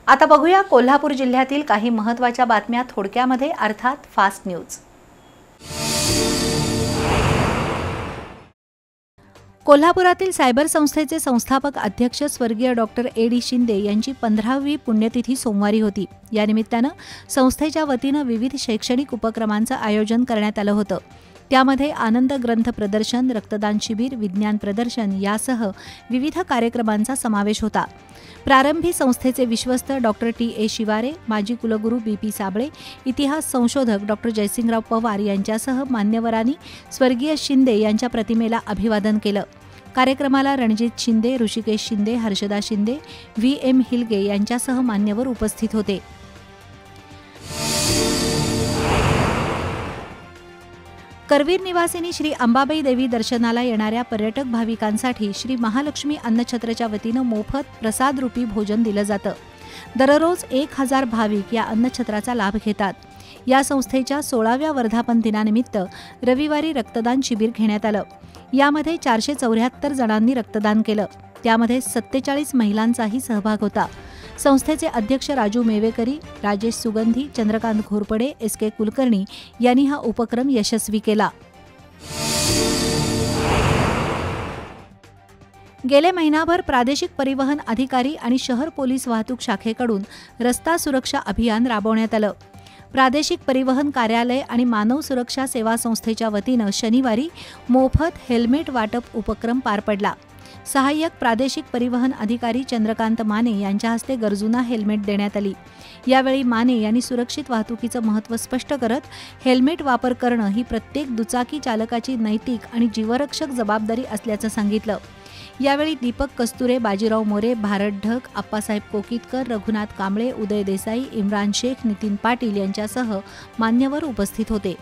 आता बघूया कोल्हापूर जिल्ह्यातील काही महत्त्वाच्या बातम्या थोडक्यामध्ये, अर्थात फास्ट न्यूज। कोल्हापुरातील सायबर संस्थेचे संस्थापक अध्यक्ष स्वर्गीय डॉक्टर ए.डी. शिंदे यांची 15वी पुण्यतिथी सोमवारी होती। या निमित्तानं संस्थेच्या वतीनं विविध शैक्षणिक उपक्रमांचं आयोजन करण्यात आलं होतं। त्यामध्ये आनंद ग्रंथ प्रदर्शन, रक्तदान शिबिर, विज्ञान प्रदर्शन यासह विविध कार्यक्रमांचा समावेश होता। प्रारंभी संस्थेचे विश्वस्त डॉक्टर टी.ए. शिवारे, माजी कुलगुरू बी.पी. साबळे, इतिहास संशोधक डॉक्टर जयसिंगराव पवार यांच्यासह मान्यवरांनी स्वर्गीय शिंदे यांच्या प्रतिमेला अभिवादन केलं। कार्यक्रमाला रणजित शिंदे, ऋषिकेश शिंदे, हर्षदा शिंदे, व्ही.एम. हिलगे यांच्यासह मान्यवर उपस्थित होते। करवीर निवासिनी श्री अंबाबाई देवी दर्शनाला येणाऱ्या पर्यटक भाविकांसाठी श्री महालक्ष्मी अन्नछत्रच्या वतीनं मोफत प्रसादरूपी भोजन दिलं जातं। दररोज 1000 भाविक या अन्नछत्राचा लाभ घेतात। या संस्थेच्या 16व्या वर्धापन दिनानिमित्त रविवारी रक्तदान शिबिर घेण्यात आलं। यामध्ये 474 जणांनी रक्तदान केलं। त्यामध्ये 47 महिलांचाही सहभाग होता। संस्थेचे अध्यक्ष राजू मेवेकरी, राजेश सुगंधी, चंद्रकांत घोरपडे, एस.के. कुलकर्णी यांनी हा उपक्रम यशस्वी केला। गेले महिनाभर प्रादेशिक परिवहन अधिकारी आणि शहर पोलीस वाहतूक शाखेकडून रस्ता सुरक्षा अभियान राबवण्यात आलं। प्रादेशिक परिवहन कार्यालय आणि मानव सुरक्षा सेवा संस्थेच्या वतीनं शनिवारी मोफत हेल्मेट वाटप उपक्रम पार पडला। सहाय्यक प्रादेशिक परिवहन अधिकारी चंद्रकांत माने यांच्या हस्ते गरजूंना हेल्मेट देण्यात आली। यावेळी माने यांनी सुरक्षित वाहतुकीचं महत्त्व स्पष्ट करत हेल्मेट वापर करणं ही प्रत्येक दुचाकी चालकाची नैतिक आणि जीवरक्षक जबाबदारी असल्याचं सांगितलं। यावेळी दीपक कस्तुरे, बाजीराव मोरे, भारत ढग, आप्पासाहेब कोकितकर, रघुनाथ कांबळे, उदय देसाई, इम्रान शेख, नितीन पाटील यांच्यासह मान्यवर उपस्थित होते।